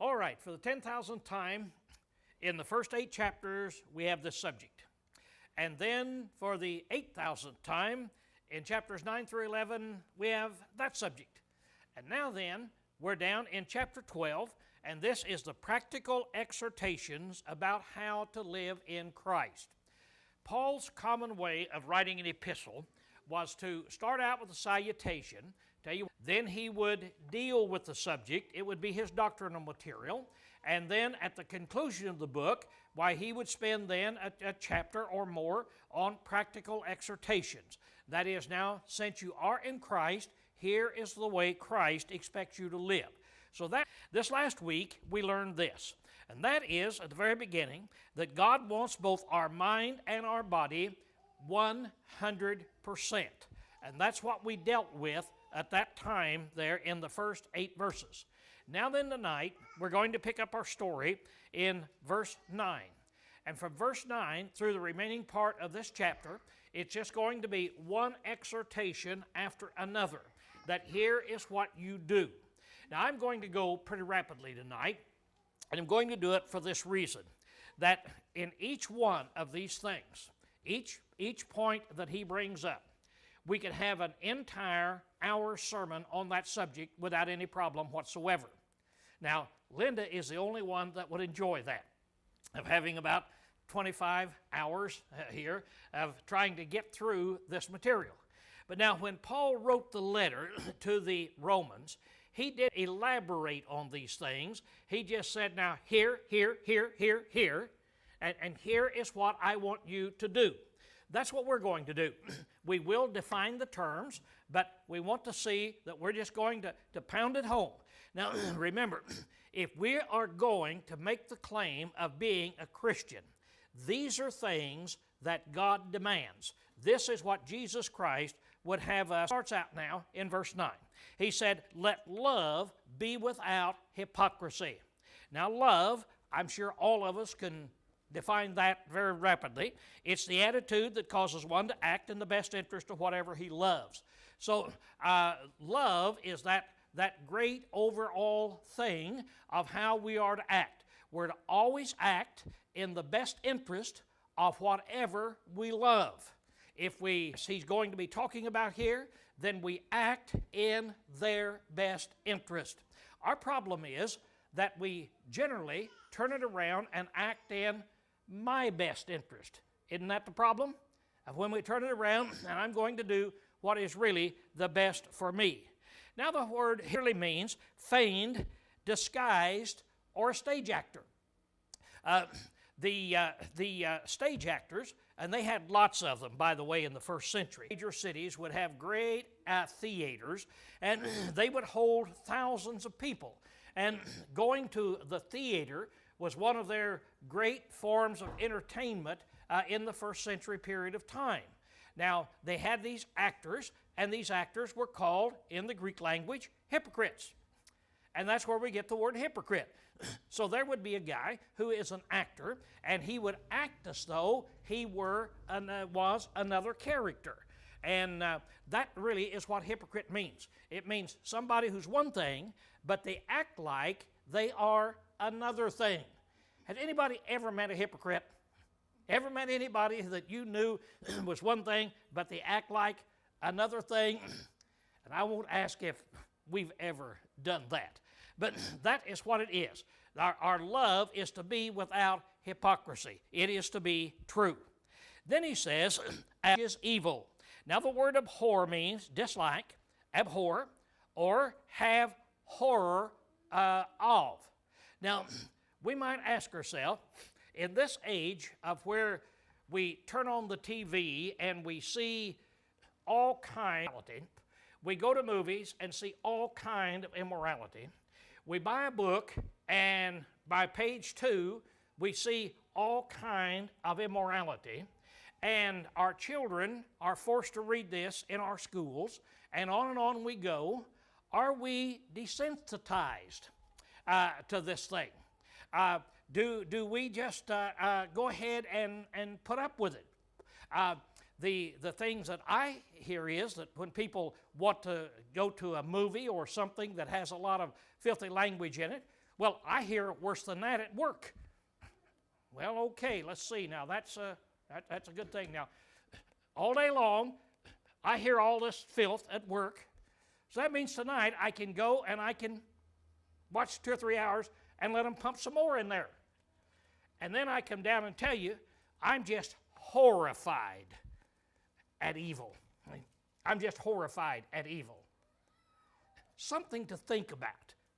All right, for the 10,000th time, in the first 8 chapters, we have this subject. And then for the 8,000th time, in chapters 9 through 11, we have that subject. And now then, we're down in chapter 12, and this is the practical exhortations about how to live in Christ. Paul's common way of writing an epistle was to start out with a salutation, then he would deal with the subject. It would be his doctrinal material. And then at the conclusion of the book, he would spend then a chapter or more on practical exhortations. That is, now, since you are in Christ, here is the way Christ expects you to live. So this last week, we learned this. And that is, at the very beginning, that God wants both our mind and our body 100%. And that's what we dealt with at that time there in the first 8 verses. Now then tonight, we're going to pick up our story in verse 9. And from verse 9 through the remaining part of this chapter, it's just going to be one exhortation after another, that here is what you do. Now I'm going to go pretty rapidly tonight, and I'm going to do it for this reason, that in each one of these things, each point that he brings up, we could have an entire hour sermon on that subject without any problem whatsoever. Now, Linda is the only one that would enjoy that, of having about 25 hours here of trying to get through this material. But now, when Paul wrote the letter to the Romans, he did elaborate on these things. He just said, now, here, and here is what I want you to do. That's what we're going to do. We will define the terms, but we want to see that we're just going to pound it home. Now, remember, if we are going to make the claim of being a Christian, these are things that God demands. This is what Jesus Christ would have us. Starts out now in verse 9. He said, let love be without hypocrisy. Now, love, I'm sure all of us can define that very rapidly. It's the attitude that causes one to act in the best interest of whatever he loves. So love is that great overall thing of how we are to act. We're to always act in the best interest of whatever we love. If he's going to be talking about here, then we act in their best interest. Our problem is that we generally turn it around and act in my best interest. Isn't that the problem? Of when we turn it around and I'm going to do what is really the best for me. Now the word really means feigned, disguised, or a stage actor. The stage actors, and they had lots of them, by the way, in the first century. Major cities would have great theaters, and they would hold thousands of people. And going to the theater was one of their great forms of entertainment in the first century period of time. Now, they had these actors, and these actors were called, in the Greek language, hypocrites. And that's where we get the word hypocrite. So there would be a guy who is an actor, and he would act as though he was another character. And that really is what hypocrite means. It means somebody who's one thing, but they act like they are another thing. Has anybody ever met a hypocrite? Ever met anybody that you knew was one thing, but they act like another thing? And I won't ask if we've ever done that. But that is what it is. Our love is to be without hypocrisy. It is to be true. Then he says, as is evil. Now the word abhor means dislike, abhor, or have horror of. Now, we might ask ourselves, in this age of where we turn on the TV and we see all kind of immorality, we go to movies and see all kind of immorality. We buy a book, and by page 2, we see all kind of immorality. And our children are forced to read this in our schools, and on we go. Are we desensitized to this thing? Do we just go ahead and put up with it? The things that I hear is that when people want to go to a movie or something that has a lot of filthy language in it, Well, I hear worse than that at work. Well, okay, let's see. Now, that's a good thing. Now, all day long, I hear all this filth at work. So that means tonight I can go and I can watch 2 or 3 hours and let them pump some more in there. And then I come down and tell you, I'm just horrified at evil. I'm just horrified at evil. Something to think about.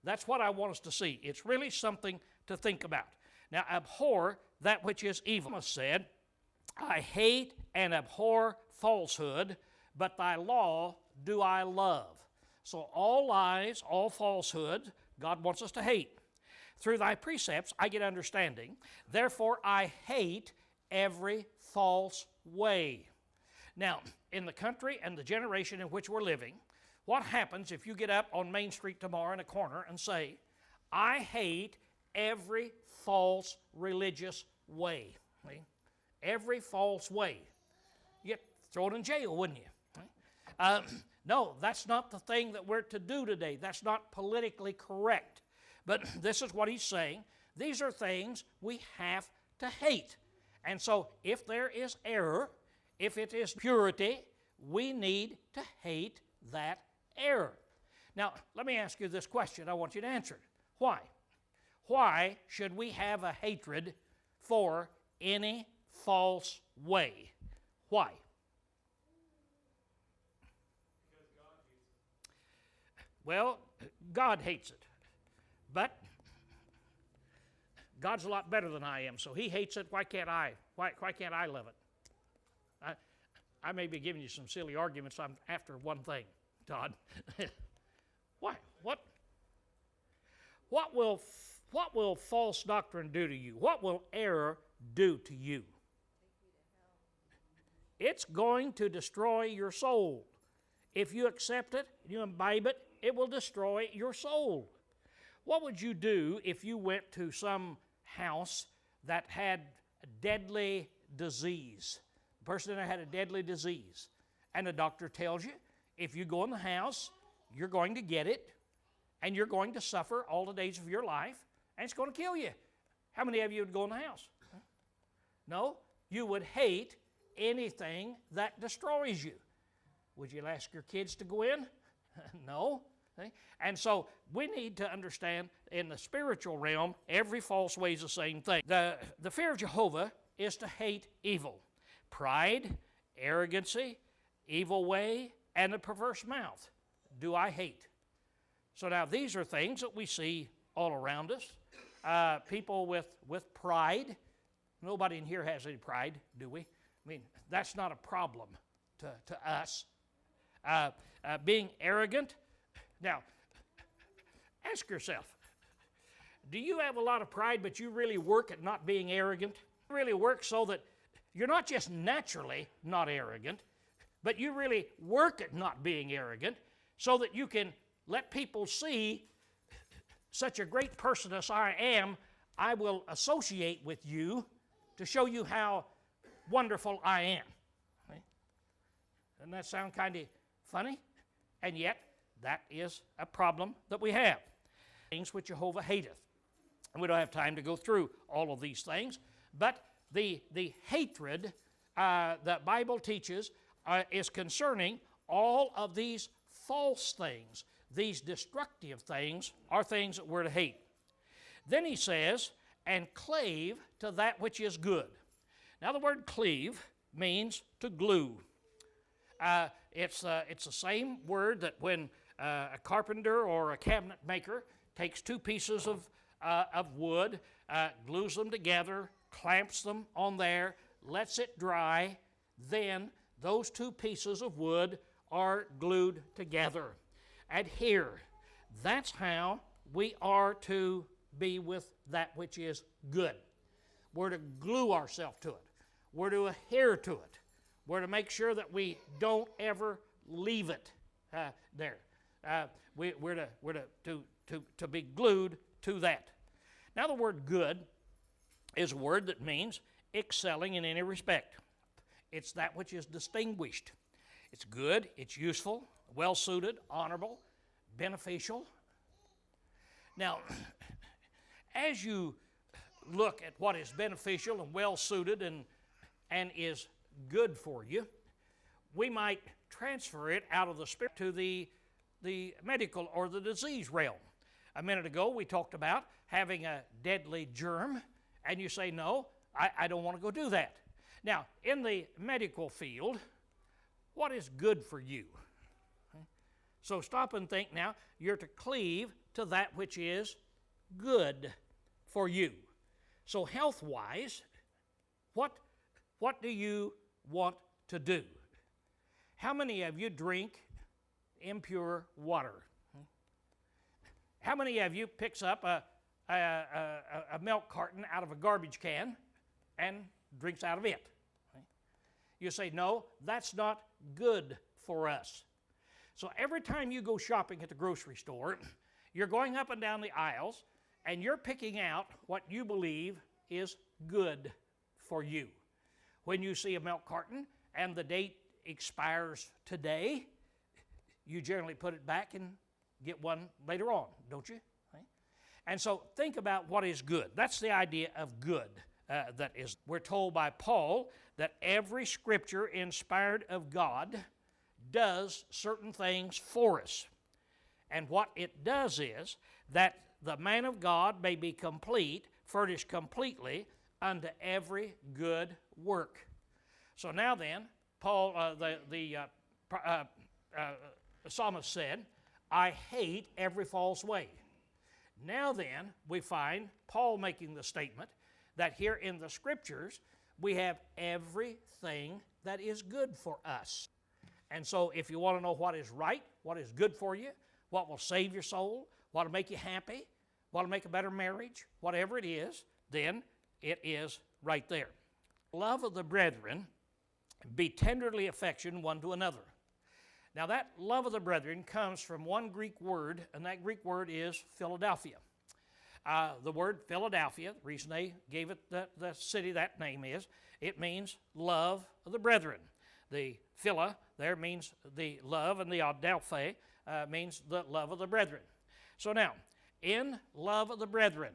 That's what I want us to see. It's really something to think about. Now, abhor that which is evil. Thomas said, I hate and abhor falsehood, but thy law do I love. So all lies, all falsehood, God wants us to hate. Through thy precepts I get understanding. Therefore I hate every false way. Now, in the country and the generation in which we're living, what happens if you get up on Main Street tomorrow in a corner and say, I hate every false religious way? See? Every false way. You get thrown in jail, wouldn't you? No, that's not the thing that we're to do today. That's not politically correct. But this is what he's saying. These are things we have to hate. And so if there is error, if it is purity, we need to hate that error. Now, let me ask you this question. I want you to answer it. Why? Why should we have a hatred for any false way? Why? Well, God hates it. But God's a lot better than I am, so He hates it. Why can't I? Why can't I love it? I may be giving you some silly arguments. I'm after one thing, Todd. Why? What will false doctrine do to you? What will error do to you? It's going to destroy your soul. If you accept it, you imbibe it, it will destroy your soul. What would you do if you went to some house that had a deadly disease? The person in there had a deadly disease. And the doctor tells you, if you go in the house, you're going to get it, and you're going to suffer all the days of your life, and it's going to kill you. How many of you would go in the house? No, you would hate anything that destroys you. Would you ask your kids to go in? No. And so we need to understand in the spiritual realm, every false way is the same thing. The fear of Jehovah is to hate evil. Pride, arrogancy, evil way, and a perverse mouth do I hate. So now these are things that we see all around us. People with pride. Nobody in here has any pride, do we? I mean, that's not a problem to us. Being arrogant. Now, ask yourself, do you have a lot of pride, but you really work at not being arrogant? You really work so that you're not just naturally not arrogant, but you really work at not being arrogant so that you can let people see such a great person as I am, I will associate with you to show you how wonderful I am. Doesn't that sound kind of funny? And yet, that is a problem that we have. Things which Jehovah hateth. And we don't have time to go through all of these things, but the hatred that Bible teaches is concerning all of these false things. These destructive things are things that we're to hate. Then he says, and clave to that which is good. Now the word cleave means to glue. It's the same word that when a carpenter or a cabinet maker takes two pieces of wood, glues them together, clamps them on there, lets it dry, then those two pieces of wood are glued together. Adhere. That's how we are to be with that which is good. We're to glue ourselves to it. We're to adhere to it. We're to make sure that we don't ever leave it there. We're to be glued to that. Now the word good is a word that means excelling in any respect. It's that which is distinguished. It's good, it's useful, well-suited, honorable, beneficial. Now, as you look at what is beneficial and well-suited and is good for you, we might transfer it out of the spirit to the medical or the disease realm. A minute ago, we talked about having a deadly germ, and you say, no, I don't want to go do that. Now, in the medical field, what is good for you? Okay. So stop and think now. You're to cleave to that which is good for you. So health-wise, what do you want to do? How many of you drink impure water? How many of you picks up a milk carton out of a garbage can and drinks out of it? You say, no, that's not good for us. So every time you go shopping at the grocery store, you're going up and down the aisles, and you're picking out what you believe is good for you. When you see a milk carton and the date expires today, you generally put it back and get one later on, don't you? And so think about what is good. That's the idea of good. We're told by Paul that every scripture inspired of God does certain things for us. And what it does is that the man of God may be complete, furnished completely unto every good work. So now then, Paul, the psalmist said, I hate every false way. Now then, we find Paul making the statement that here in the Scriptures, we have everything that is good for us. And so if you want to know what is right, what is good for you, what will save your soul, what will make you happy, what will make a better marriage, whatever it is, then it is right there. Love of the brethren, be tenderly affectioned one to another. Now that love of the brethren comes from one Greek word, and that Greek word is Philadelphia. The word Philadelphia, the reason they gave it the city that name is, it means love of the brethren. The phila there means the love, and the adelphe means the love of the brethren. So now, in love of the brethren.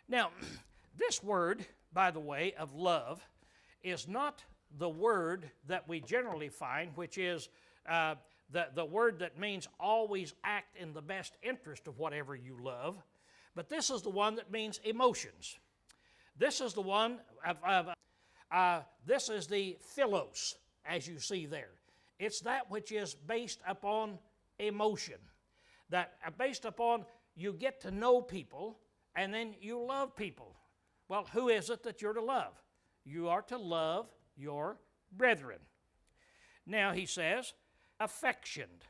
Now, this word, by the way, of love, is not the word that we generally find, which is the word that means always act in the best interest of whatever you love. But this is the one that means emotions. This is the one this is the philos, as you see there. It's that which is based upon emotion. That based upon you get to know people and then you love people. Well, who is it that you're to love? You are to love your brethren. Now he says, affectioned.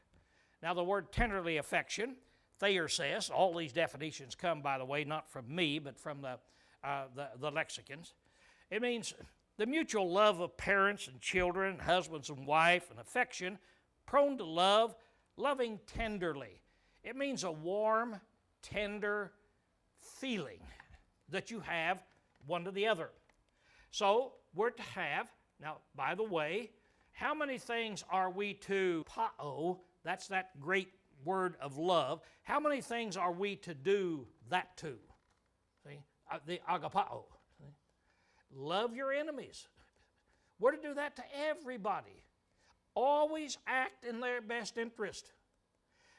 Now the word tenderly affection, Thayer says, all these definitions come, by the way, not from me, but from the lexicons. It means the mutual love of parents and children, husbands and wife, and affection, prone to love, loving tenderly. It means a warm, tender feeling that you have one to the other. So we're to have, now by the way, how many things are we to pao? That's that great word of love. How many things are we to do that to? See? The agapao. See? Love your enemies. We're to do that to everybody. Always act in their best interest.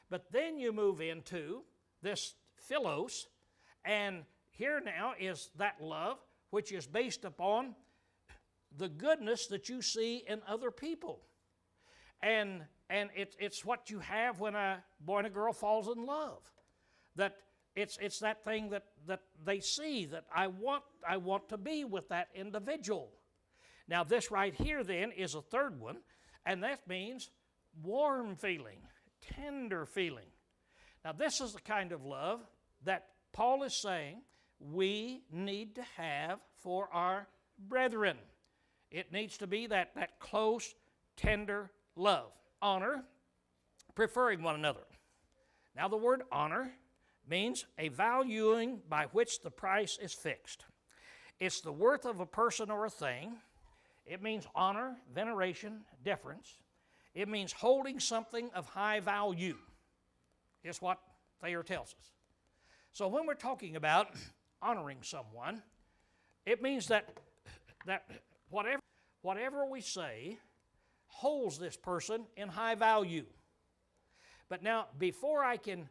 But then you move into this philos, and here now is that love which is based upon the goodness that you see in other people. And it's what you have when a boy and a girl falls in love. That it's that thing that they see that I want to be with that individual. Now this right here then is a third one, and that means warm feeling, tender feeling. Now this is the kind of love that Paul is saying we need to have for our brethren. It needs to be that close, tender love. Honor, preferring one another. Now the word honor means a valuing by which the price is fixed. It's the worth of a person or a thing. It means honor, veneration, deference. It means holding something of high value. Is what Thayer tells us. So when we're talking about honoring someone, it means that whatever we say holds this person in high value. But now, before I can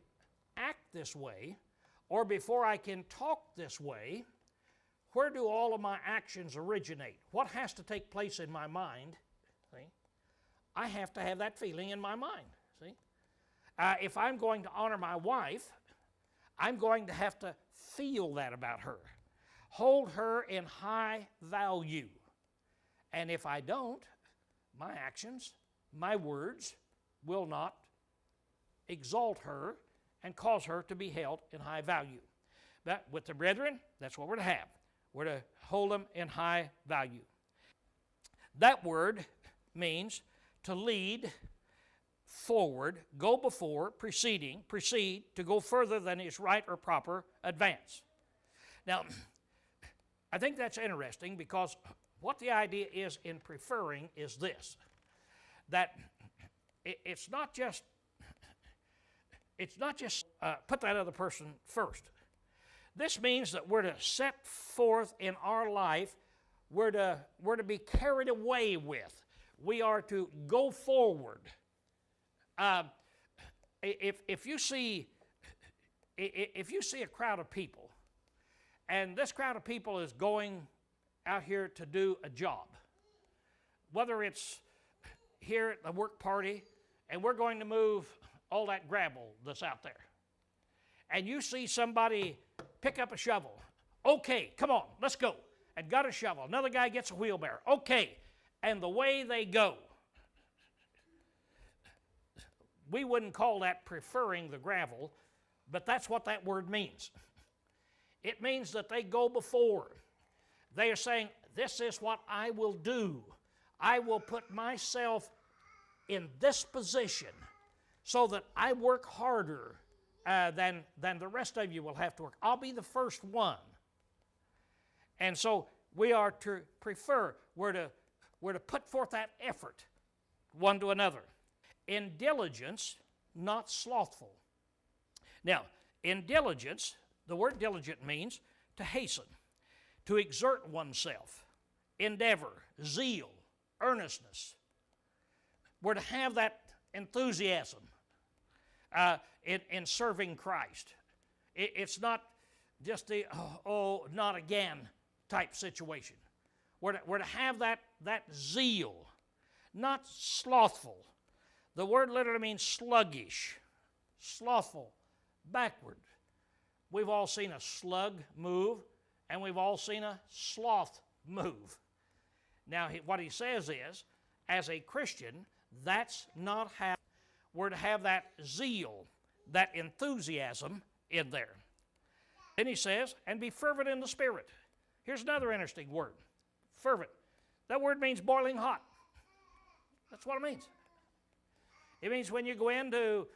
act this way, or before I can talk this way, where do all of my actions originate? What has to take place in my mind? See? I have to have that feeling in my mind. See? If I'm going to honor my wife, I'm going to have to feel that about her. Hold her in high value. And if I don't, my actions, my words will not exalt her and cause her to be held in high value. But with the brethren, that's what we're to have. We're to hold them in high value. That word means to lead forward, go before, proceed, to go further than is right or proper, advance. Now, I think that's interesting because what the idea is in preferring is this, that it's not just put that other person first. This means that we're to set forth in our life, we're to be carried away with. We are to go forward. If you see a crowd of people, and this crowd of people is going out here to do a job, whether it's here at the work party, and we're going to move all that gravel that's out there, and you see somebody pick up a shovel. Okay, come on, let's go. And got a shovel. Another guy gets a wheelbarrow. Okay, and the way they go. We wouldn't call that preferring the gravel, but that's what that word means. It means that they go before. They are saying, this is what I will do. I will put myself in this position so that I work harder than the rest of you will have to work. I'll be the first one. And so we are to prefer, we're to put forth that effort one to another. In diligence, not slothful. Now, in diligence, the word diligent means to hasten, to exert oneself, endeavor, zeal, earnestness. We're to have that enthusiasm in serving Christ. It's not just the, not again type situation. We're to have that zeal, not slothful. The word literally means sluggish, slothful, backward. We've all seen a slug move, and we've all seen a sloth move. Now, what he says is, as a Christian, that's not how we're to have that zeal, that enthusiasm in there. Then he says, and be fervent in the Spirit. Here's another interesting word, fervent. That word means boiling hot. That's what it means. It means when you go in to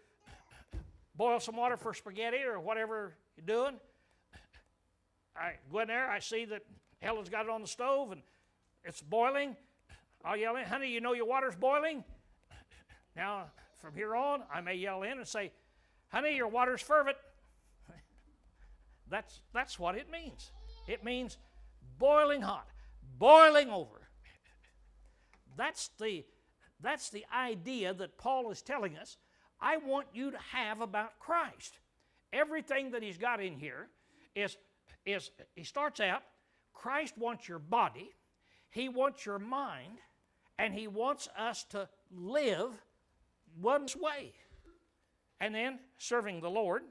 boil some water for spaghetti or whatever you're doing, I go in there, I see that Helen's got it on the stove and it's boiling. I'll yell in, honey, you know your water's boiling? Now, from here on, I may yell in and say, honey, your water's fervent. That's what it means. It means boiling hot, boiling over. That's the idea that Paul is telling us I want you to have about Christ. Everything that he's got in here is he starts out, Christ wants your body, he wants your mind, and he wants us to live one way. And then serving the Lord,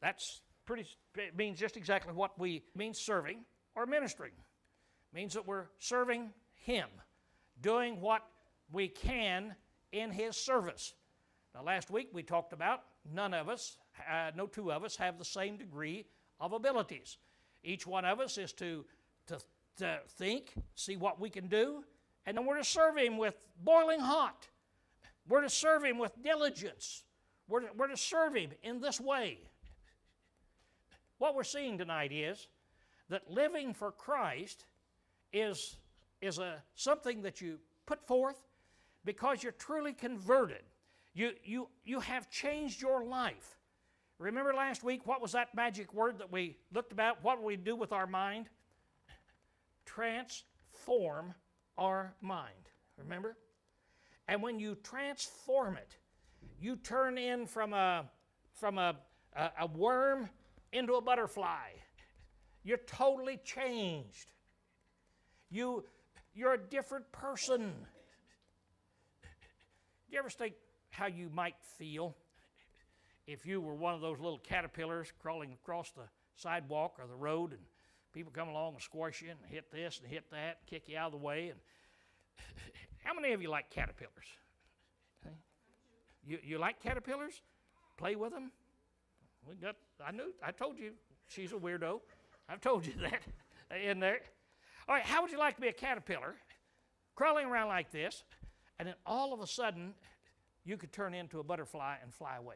it means just exactly what we mean serving or ministering. It means that we're serving him, doing what we can in his service. Now, last week we talked about no two of us have the same degree of abilities. Each one of us is to think, see what we can do, and then we're to serve him with boiling hot. We're to serve him with diligence. We're to serve him in this way. What we're seeing tonight is that living for Christ is something that you put forth because you're truly converted. You have changed your life Remember last week, what was that magic word that we looked about? What do we do with our mind? Transform our mind. Remember? And when you transform it, you turn in from a worm into a butterfly. You're totally changed. You're a different person. Do you ever think how you might feel if you were one of those little caterpillars crawling across the sidewalk or the road, and people come along and squash you and hit this and hit that, and kick you out of the way? And how many of you like caterpillars? You like caterpillars? Play with them? I told you she's a weirdo. I've told you that in there. All right, how would you like to be a caterpillar crawling around like this, and then all of a sudden you could turn into a butterfly and fly away?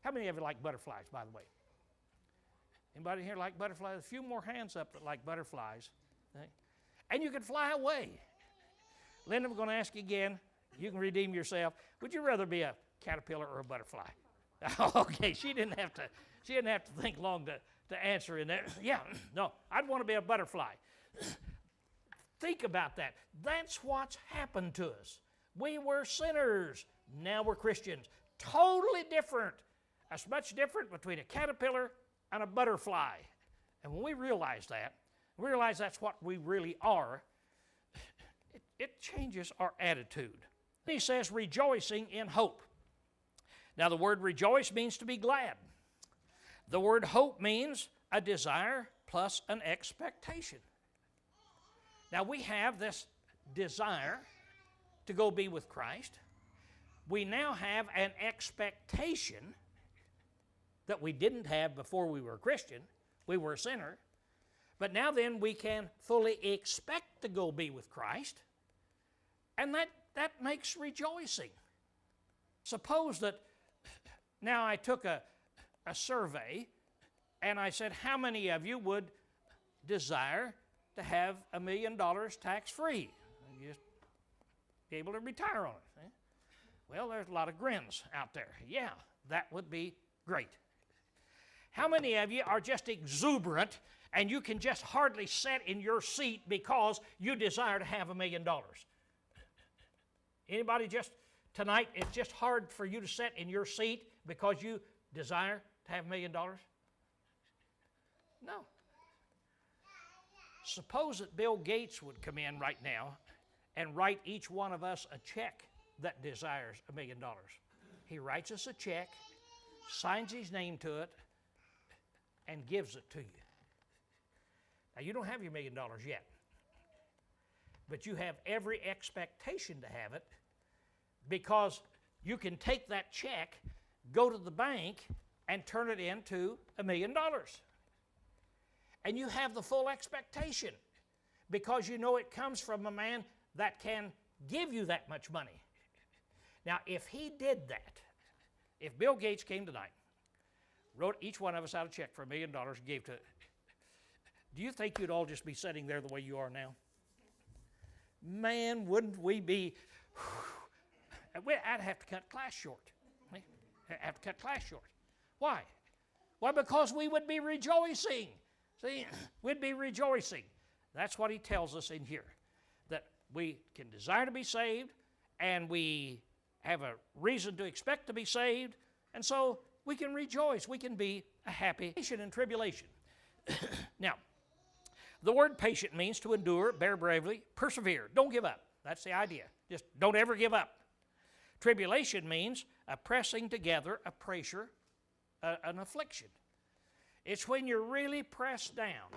How many of you like butterflies, by the way? Anybody here like butterflies? A few more hands up that like butterflies. Okay? And you could fly away. Linda, we're going to ask you again. You can redeem yourself. Would you rather be a caterpillar or a butterfly? Okay, she didn't have to think long to answer in there. Yeah, no, I'd want to be a butterfly. Think about that. That's what's happened to us. We were sinners. Now we're Christians. Totally different. That's much different between a caterpillar and a butterfly. And when we realize that's what we really are, it changes our attitude. He says, rejoicing in hope. Now, the word rejoice means to be glad. The word hope means a desire plus an expectation. Now, we have this desire to go be with Christ. We now have an expectation that we didn't have before we were a Christian. We were a sinner. But now then we can fully expect to go be with Christ. And that makes rejoicing. Suppose that now I took a survey and I said, how many of you would desire to have $1 million tax-free? Just be able to retire on it. Eh? Well, there's a lot of grins out there. Yeah, that would be great. How many of you are just exuberant and you can just hardly sit in your seat because you desire to have $1 million? Anybody just tonight, it's just hard for you to sit in your seat because you desire to have $1 million? No. Suppose that Bill Gates would come in right now and write each one of us a check that desires $1 million. He writes us a check, signs his name to it, and gives it to you. Now, you don't have your $1 million yet, but you have every expectation to have it, because you can take that check, go to the bank, and turn it into $1 million. And you have the full expectation because you know it comes from a man that can give you that much money. Now, if he did that, if Bill Gates came tonight, wrote each one of us out a check for $1 million and gave to it, do you think you'd all just be sitting there the way you are now? Man, wouldn't we be... I'd have to cut class short. I'd have to cut class short. Why? Why? Because we would be rejoicing. See, we'd be rejoicing. That's what he tells us in here, that we can desire to be saved, and we have a reason to expect to be saved, and so we can rejoice. We can be a happy patient in tribulation. Now, the word patient means to endure, bear bravely, persevere. Don't give up. That's the idea. Just don't ever give up. Tribulation means a pressing together, a pressure, an affliction. It's when you're really pressed down,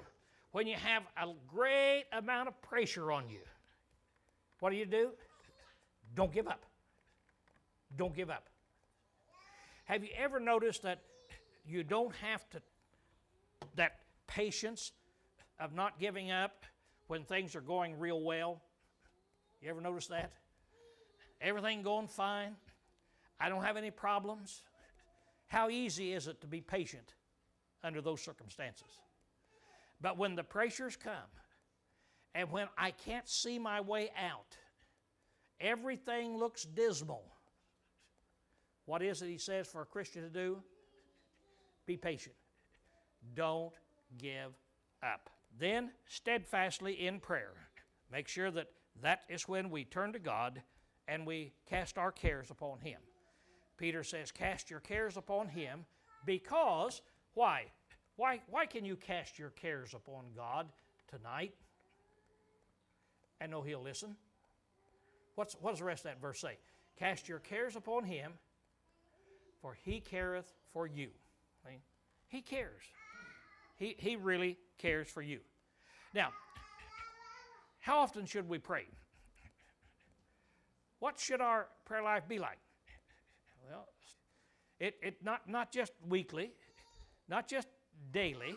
when you have a great amount of pressure on you. What do? Don't give up. Don't give up. Have you ever noticed that you don't have to, that patience of not giving up when things are going real well? You ever notice that? Everything going fine. I don't have any problems. How easy is it to be patient under those circumstances? But when the pressures come, and when I can't see my way out, everything looks dismal. What is it he says for a Christian to do? Be patient. Don't give up. Then, steadfastly in prayer. Make sure that that is when we turn to God and we cast our cares upon Him. Peter says, cast your cares upon Him because, why? Why can you cast your cares upon God tonight and know He'll listen? What does the rest of that verse say? Cast your cares upon Him, for He careth for you. See? He cares. He really cares for you. Now, how often should we pray? What should our prayer life be like? Well, not just weekly, not just daily.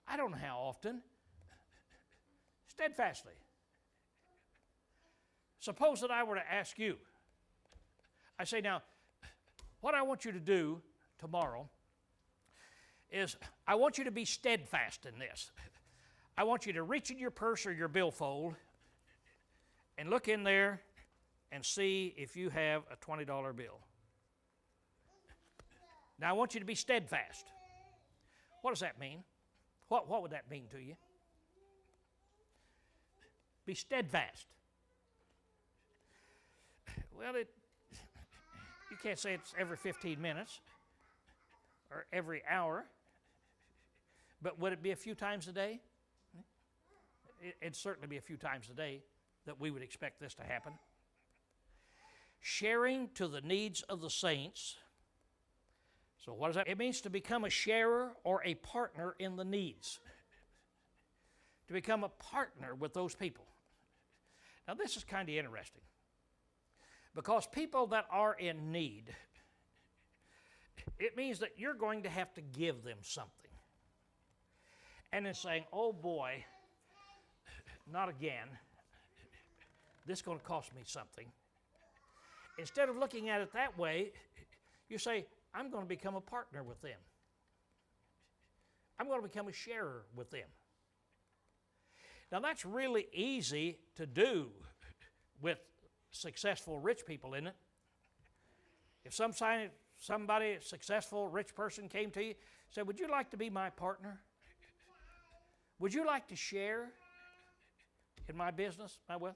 I don't know how often. Steadfastly. Suppose that I were to ask you, I say, now, what I want you to do tomorrow is I want you to be steadfast in this. I want you to reach in your purse or your billfold and look in there and see if you have a $20 bill. Now, I want you to be steadfast. What does that mean? What would that mean to you? Be steadfast. Well, you can't say it's every 15 minutes or every hour, but would it be a few times a day? It'd certainly be a few times a day that we would expect this to happen. Sharing to the needs of the saints. So what does that mean? It means to become a sharer or a partner in the needs. To become a partner with those people. Now this is kind of interesting. Because people that are in need, it means that you're going to have to give them something. And it's saying, oh boy, not again. This is going to cost me something. Instead of looking at it that way, you say, I'm going to become a partner with them. I'm going to become a sharer with them. Now that's really easy to do with successful rich people, isn't it? If somebody, a successful rich person came to you, said, would you like to be my partner? Would you like to share in my business, my wealth?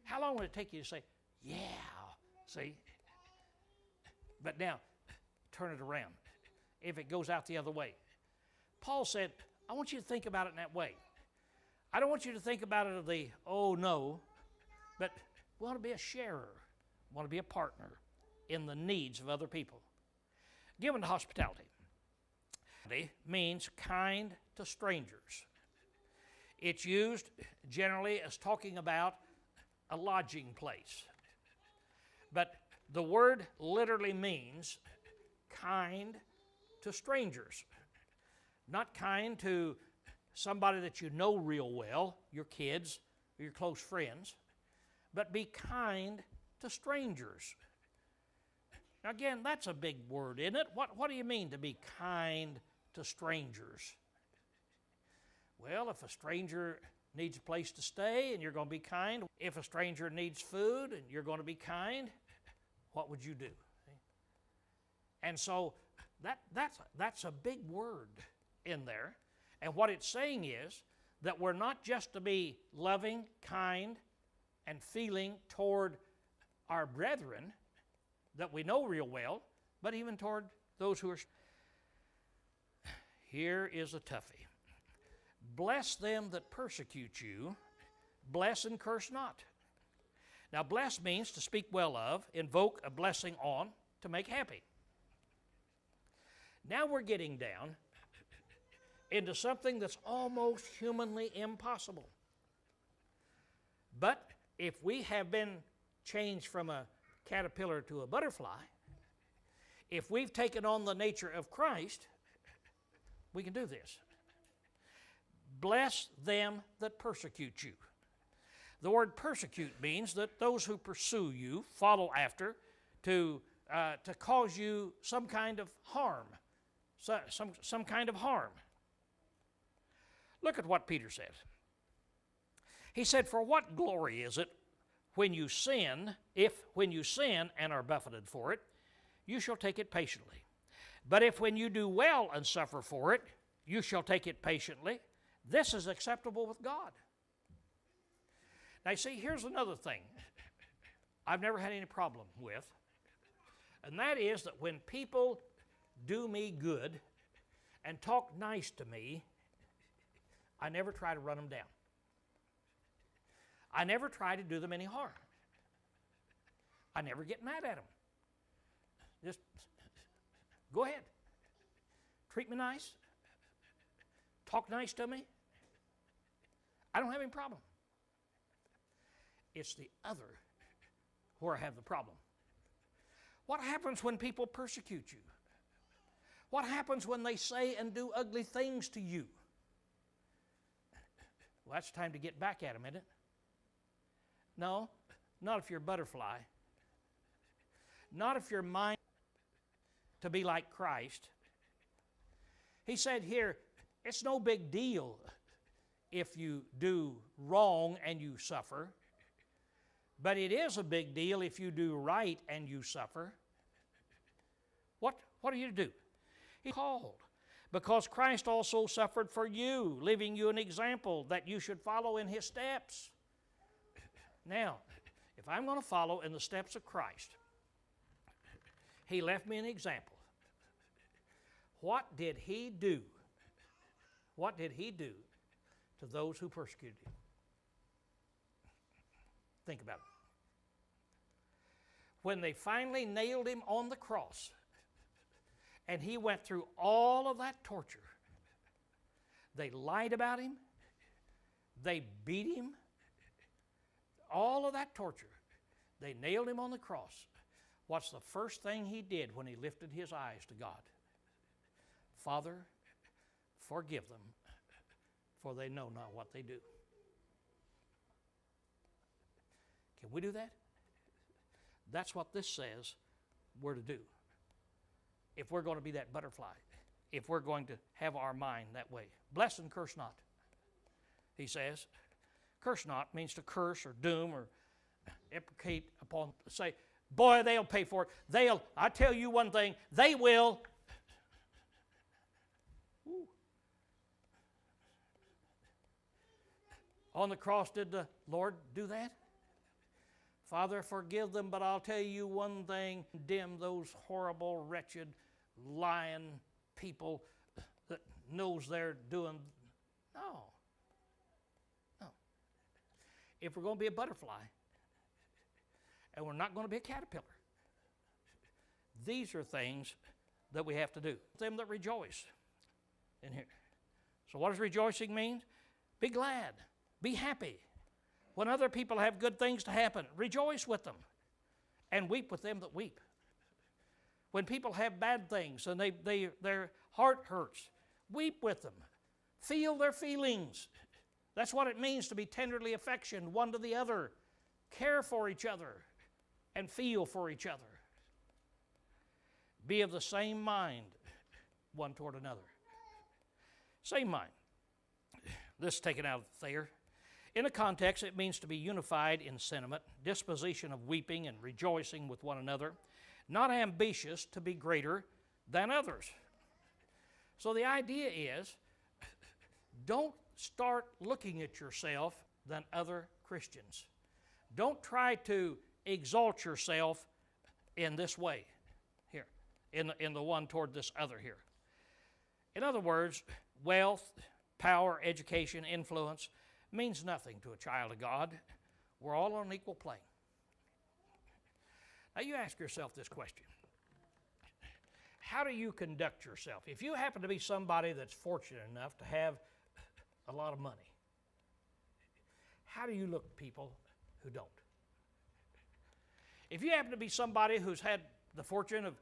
How long would it take you to say, yeah, see? But now, turn it around. If it goes out the other way. Paul said, I want you to think about it in that way. I don't want you to think about it of the, oh no, but we want to be a sharer. We want to be a partner in the needs of other people. Given to hospitality. Means kind to strangers. It's used generally as talking about a lodging place. But the word literally means kind to strangers. Not kind to somebody that you know real well, your kids, or your close friends, but be kind to strangers. Now again, that's a big word, isn't it? What do you mean to be kind to strangers? Well, if a stranger needs a place to stay and you're going to be kind, if a stranger needs food and you're going to be kind, what would you do? And so that's a big word in there. And what it's saying is that we're not just to be loving, kind, and feeling toward our brethren that we know real well, but even toward those who are. Here is a toughie. Bless them that persecute you, bless and curse not. Now, bless means to speak well of, invoke a blessing on, to make happy. Now we're getting down into something that's almost humanly impossible. But if we have been changed from a caterpillar to a butterfly, if we've taken on the nature of Christ, we can do this. Bless them that persecute you. The word persecute means that those who pursue you, follow after, to cause you some kind of harm. Some kind of harm. Look at what Peter says. He said, for what glory is it when you sin, if when you sin and are buffeted for it, you shall take it patiently. But if when you do well and suffer for it, you shall take it patiently, this is acceptable with God. Now, you see, here's another thing I've never had any problem with, and that is that when people do me good and talk nice to me, I never try to run them down. I never try to do them any harm. I never get mad at them. Just go ahead. Treat me nice. Talk nice to me. I don't have any problem. It's the other where I have the problem. What happens when people persecute you? What happens when they say and do ugly things to you? Well, that's time to get back at them, isn't it? No, not if you're a butterfly. Not if you're mind to be like Christ. He said here, it's no big deal if you do wrong and you suffer, but it is a big deal if you do right and you suffer. What are you to do? He's called, because Christ also suffered for you, leaving you an example that you should follow in His steps. Now, if I'm going to follow in the steps of Christ, He left me an example. What did He do? What did He do to those who persecuted Him? Think about it. When they finally nailed Him on the cross, and He went through all of that torture, they lied about Him, they beat Him, all of that torture. They nailed Him on the cross. What's the first thing He did when He lifted His eyes to God? Father, forgive them, for they know not what they do. Can we do that? That's what this says we're to do. If we're going to be that butterfly, if we're going to have our mind that way. Bless and curse not, He says. Curse not means to curse or doom or imprecate upon, say, boy, they'll pay for it. I tell you one thing, they will. Ooh. On the cross, did the Lord do that? Father, forgive them, but I'll tell you one thing, condemn those horrible, wretched, lying people that knows they're doing. No. If we're going to be a butterfly, and we're not going to be a caterpillar, these are things that we have to do. Them that rejoice in here. So what does rejoicing mean? Be glad. Be happy. When other people have good things to happen, rejoice with them and weep with them that weep. When people have bad things and their heart hurts, weep with them. Feel their feelings. That's what it means to be tenderly affectioned one to the other. Care for each other and feel for each other. Be of the same mind one toward another. Same mind. This is taken out of Thayer. In a context, it means to be unified in sentiment, disposition of weeping and rejoicing with one another, not ambitious to be greater than others. So the idea is, don't start looking at yourself than other Christians. Don't try to exalt yourself in this way here, in the one toward this other here. In other words, wealth, power, education, influence means nothing to a child of God. We're all on an equal plane. Now you ask yourself this question. How do you conduct yourself? If you happen to be somebody that's fortunate enough to have a lot of money, how do you look at people who don't? If you happen to be somebody who's had the fortune of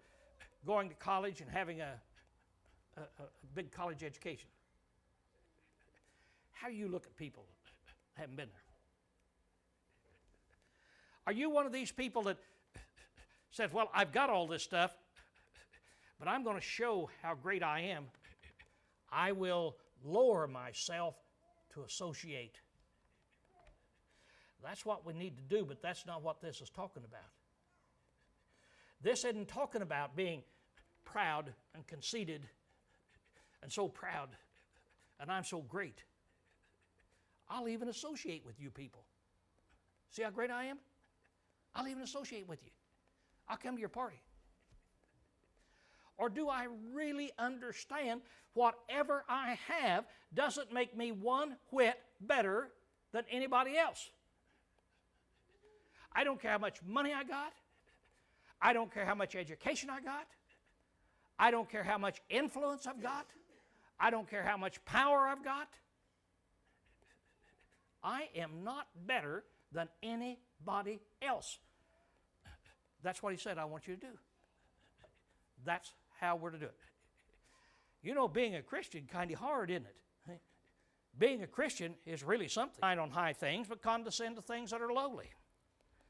going to college and having a big college education, how do you look at people that haven't been there? Are you one of these people that says, well, I've got all this stuff, but I'm going to show how great I am. I will lower myself to associate. That's what we need to do, but that's not what this is talking about. This isn't talking about being proud and conceited and so proud and I'm so great. I'll even associate with you people. See how great I am? I'll even associate with you. I'll come to your party. Or do I really understand whatever I have doesn't make me one whit better than anybody else? I don't care how much money I got. I don't care how much education I got. I don't care how much influence I've got. I don't care how much power I've got. I am not better than anybody else. That's what he said I want you to do. That's how we're to do it. You know, being a Christian kind of hard, isn't it? Being a Christian is really something. Mind on high things, but condescend to things that are lowly.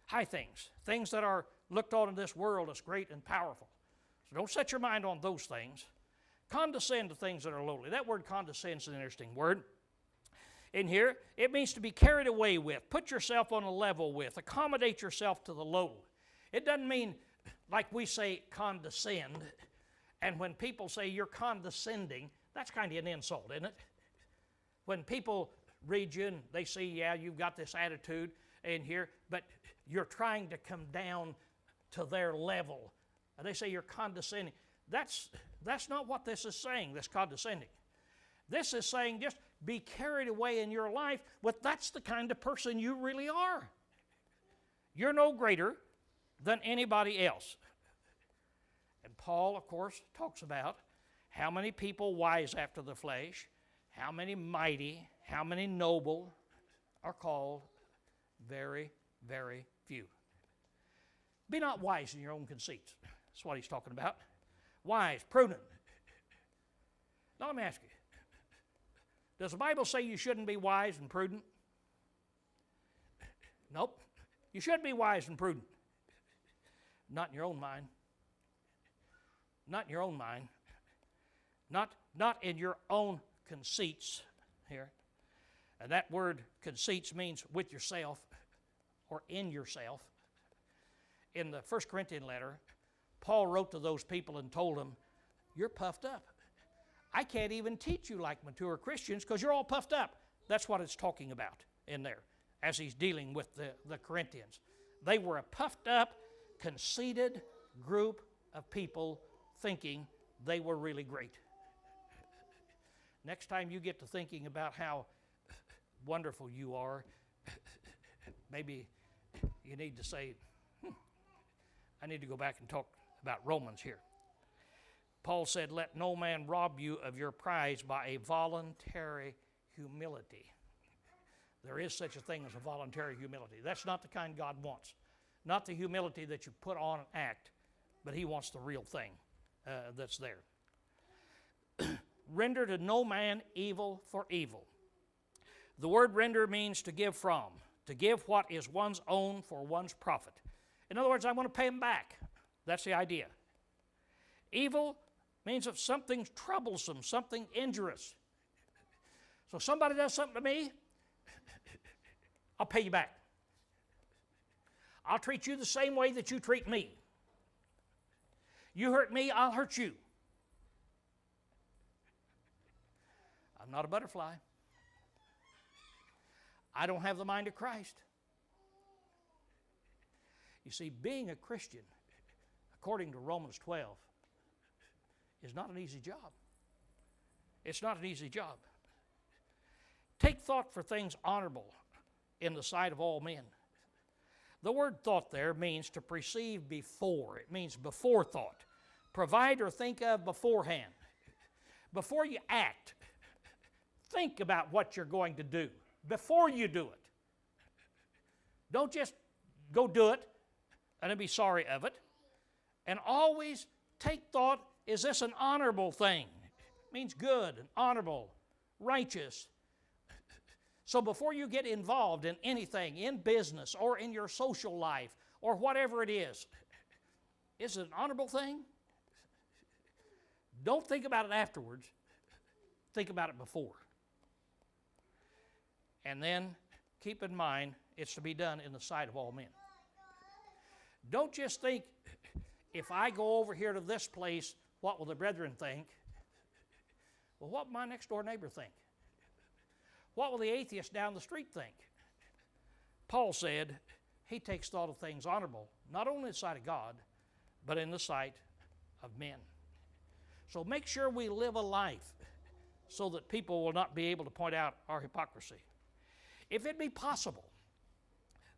High things, things that are looked on in this world as great and powerful. So don't set your mind on those things. Condescend to things that are lowly. That word condescend is an interesting word. In here, it means to be carried away with, put yourself on a level with, accommodate yourself to the low. It doesn't mean, like we say, condescend, and when people say you're condescending, that's kind of an insult, isn't it? When people read you and they see, yeah, you've got this attitude in here, but you're trying to come down to their level, and they say you're condescending. That's not what this is saying, this condescending. This is saying just be carried away in your life with that's the kind of person you really are. You're no greater than anybody else. And Paul, of course, talks about how many people wise after the flesh, how many mighty, how many noble are called. Very, very few. Be not wise in your own conceits. That's what he's talking about. Wise, prudent. Now let me ask you, does the Bible say you shouldn't be wise and prudent? Nope. You should be wise and prudent. Not in your own mind. Not in your own mind. Not in your own conceits here. And that word conceits means with yourself or in yourself. In the 1 Corinthians letter, Paul wrote to those people and told them, you're puffed up. I can't even teach you like mature Christians because you're all puffed up. That's what it's talking about in there as he's dealing with the Corinthians. They were a puffed up, conceited group of people thinking they were really great. Next time you get to thinking about how wonderful you are, maybe you need to say, I need to go back and talk about Romans here. Paul said, let no man rob you of your prize by a voluntary humility. There is such a thing as a voluntary humility. That's not the kind God wants. Not the humility that you put on and act, but he wants the real thing that's there. Render to no man evil for evil. The word render means to give from, to give what is one's own for one's profit. In other words, I want to pay him back. That's the idea. Evil means if something's troublesome, something injurious. So somebody does something to me, I'll pay you back. I'll treat you the same way that you treat me. You hurt me, I'll hurt you. I'm not a butterfly. I don't have the mind of Christ. You see, being a Christian, according to Romans 12, is not an easy job. It's not an easy job. Take thought for things honorable in the sight of all men. The word thought there means to perceive before. It means before thought. Provide or think of beforehand. Before you act, think about what you're going to do before you do it. Don't just go do it and then be sorry of it. And always take thought, is this an honorable thing? It means good and honorable, righteous. So before you get involved in anything, in business or in your social life or whatever it is it an honorable thing? Don't think about it afterwards. Think about it before. And then keep in mind it's to be done in the sight of all men. Don't just think if I go over here to this place, what will the brethren think? Well, what will my next door neighbor think? What will the atheist down the street think? Paul said he takes thought of things honorable, not only in the sight of God, but in the sight of men. So make sure we live a life so that people will not be able to point out our hypocrisy. If it be possible,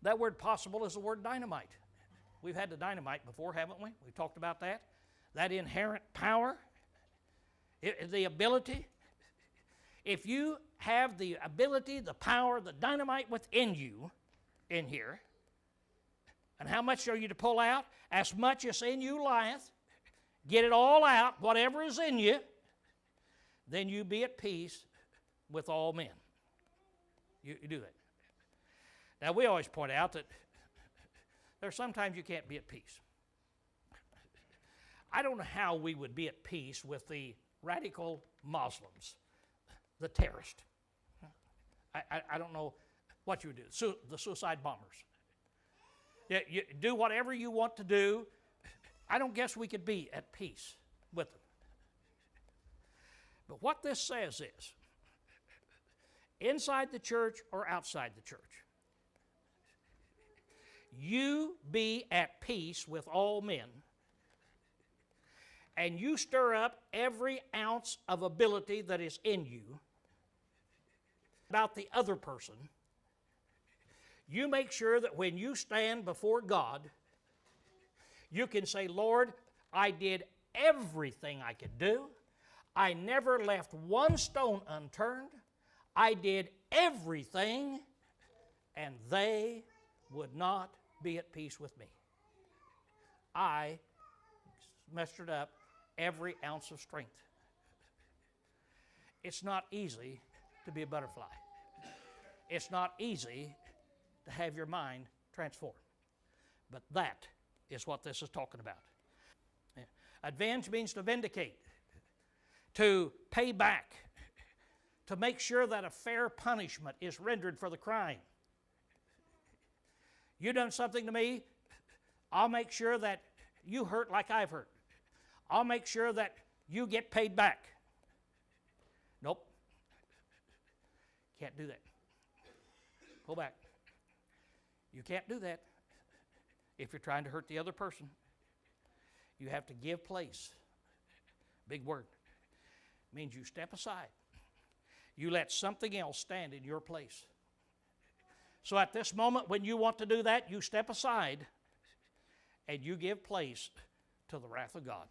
that word possible is the word dynamite. We've had the dynamite before, haven't we? We talked about that. That inherent power, the ability. If you have the ability, the power, the dynamite within you, in here, and how much are you to pull out? As much as in you lieth. Get it all out, whatever is in you, then you be at peace with all men. You do that. Now, we always point out that there's sometimes you can't be at peace. I don't know how we would be at peace with the radical Muslims, the terrorists. I don't know what you would do. The suicide bombers. Yeah, you do whatever you want to do. I don't guess we could be at peace with them. But what this says is, inside the church or outside the church, you be at peace with all men, and you stir up every ounce of ability that is in you about the other person. You make sure that when you stand before God, you can say, Lord, I did everything I could do. I never left one stone unturned. I did everything, and they would not be at peace with me. I mustered up every ounce of strength. It's not easy to be a butterfly. It's not easy to have your mind transformed. But that is what this is talking about. Avenge means to vindicate, to pay back, to make sure that a fair punishment is rendered for the crime. You done something to me, I'll make sure that you hurt like I've hurt. I'll make sure that you get paid back. Nope. Can't do that. Pull back. You can't do that if you're trying to hurt the other person. You have to give place. Big word. Means you step aside. You let something else stand in your place. So at this moment when you want to do that, you step aside and you give place to the wrath of God.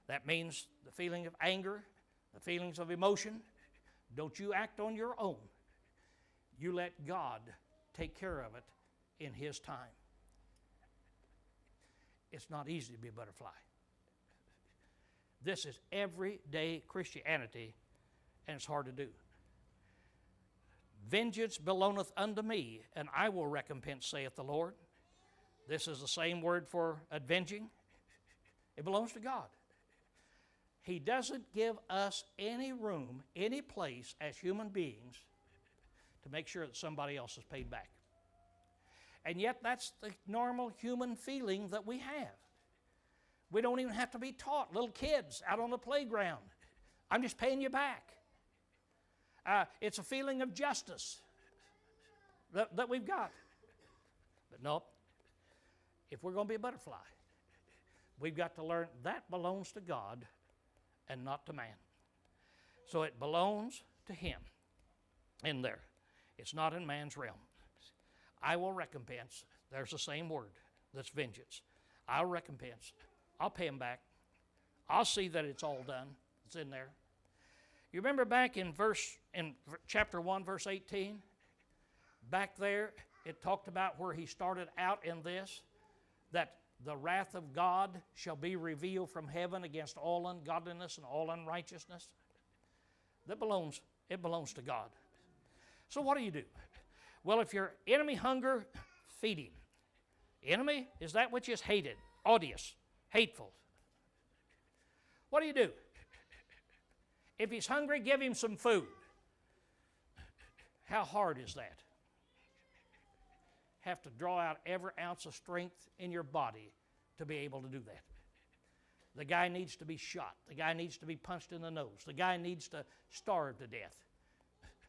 That means the feeling of anger, the feelings of emotion. Don't you act on your own. You let God take care of it in His time. It's not easy to be a butterfly. This is everyday Christianity, and it's hard to do. Vengeance belongeth unto me, and I will recompense, saith the Lord. This is the same word for avenging. It belongs to God. He doesn't give us any room, any place as human beings to make sure that somebody else is paid back. And yet that's the normal human feeling that we have. We don't even have to be taught. Little kids out on the playground, I'm just paying you back. It's a feeling of justice that we've got. But nope, if we're going to be a butterfly, we've got to learn that belongs to God and not to man. So it belongs to Him in there. It's not in man's realm. I will recompense. There's the same word. That's vengeance. I'll recompense. I'll pay him back. I'll see that it's all done. It's in there. You remember back in chapter 1, verse 18? Back there, it talked about where he started out in this, that the wrath of God shall be revealed from heaven against all ungodliness and all unrighteousness. It belongs to God. So what do? Well, if your enemy hunger, feed him. Enemy is that which is hated, odious, hateful. What do? If he's hungry, give him some food. How hard is that? Have to draw out every ounce of strength in your body to be able to do that. The guy needs to be shot. The guy needs to be punched in the nose. The guy needs to starve to death.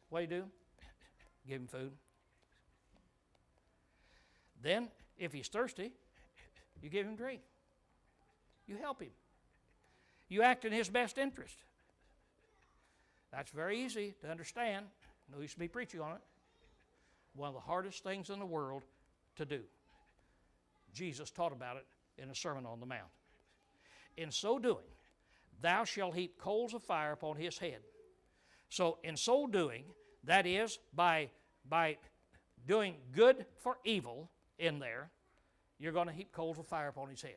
What do you do? Give him food. Then, if he's thirsty, you give him drink. You help him. You act in his best interest. That's very easy to understand. No use to be preaching on it. One of the hardest things in the world to do. Jesus taught about it in a Sermon on the Mount. In so doing, thou shalt heap coals of fire upon his head. So in so doing, that is, by doing good for evil in there, you're going to heap coals of fire upon his head.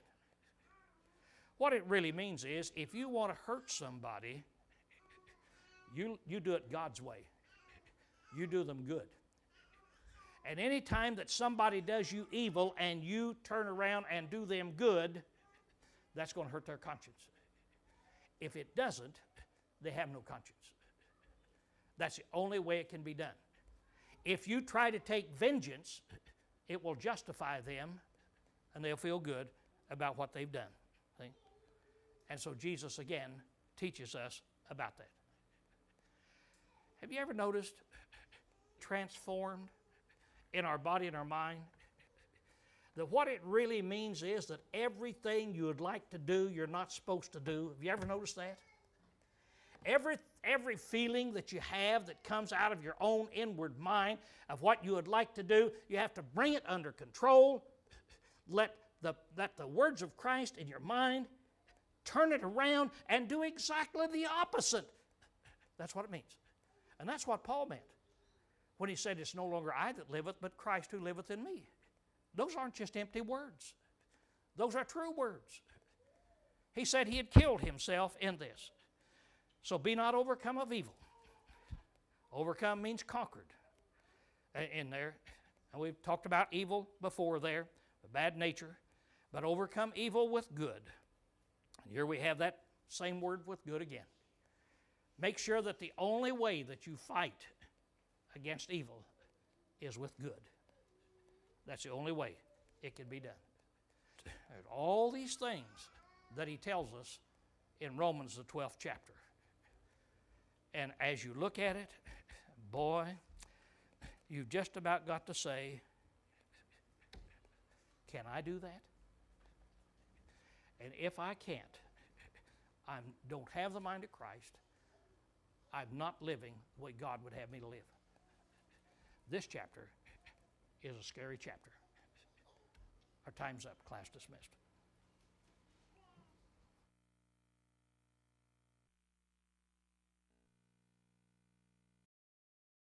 What it really means is, if you want to hurt somebody, you do it God's way. You do them good. And any time that somebody does you evil and you turn around and do them good, that's going to hurt their conscience. If it doesn't, they have no conscience. That's the only way it can be done. If you try to take vengeance, it will justify them and they'll feel good about what they've done. See? And so Jesus, again, teaches us about that. Have you ever noticed transformed in our body and our mind? That what it really means is that everything you would like to do, you're not supposed to do. Have you ever noticed that? Every feeling that you have that comes out of your own inward mind of what you would like to do, you have to bring it under control. Let the words of Christ in your mind turn it around and do exactly the opposite. That's what it means. And that's what Paul meant when he said, it's no longer I that liveth, but Christ who liveth in me. Those aren't just empty words. Those are true words. He said he had killed himself in this. So be not overcome of evil. Overcome means conquered in there. And we've talked about evil before there, a bad nature. But overcome evil with good. And here we have that same word with good again. Make sure that the only way that you fight against evil is with good. That's the only way it can be done. There's all these things that he tells us in Romans, the 12th chapter. And as you look at it, boy, you've just about got to say, can I do that? And if I can't, I don't have the mind of Christ. I'm not living the way God would have me to live. This chapter is a scary chapter. Our time's up. Class dismissed.